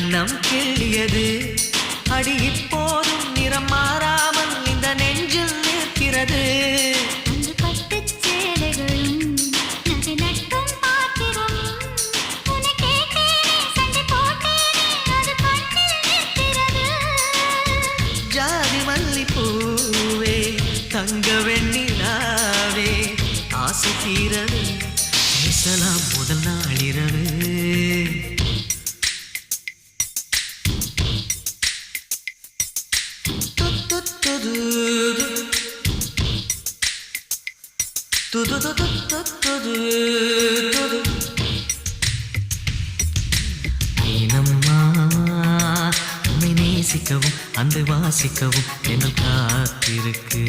கண்ணம் கிள்ளியது அடி இப்போதும் நிறம் மாறாமல் இந்த நெஞ்சில் நிற்கிறது. அன்று பட்டுச் சேலைகளும் நகை நட்டும் பாத்திரம் உன்னை கேட்டேனே சண்டை போட்டேனே அது கண்ணில் நிற்கிறது. ஜாதி மல்லிப்பூவே தங்க வெண்ணிலாவே ஆசை தீரவே பேசலாம் முதல் நாளிரவு. ஏனம்மா உன்னை நேசிக்கவும் அந்த வாசிக்கவும் என்னை காத்திருக்கு.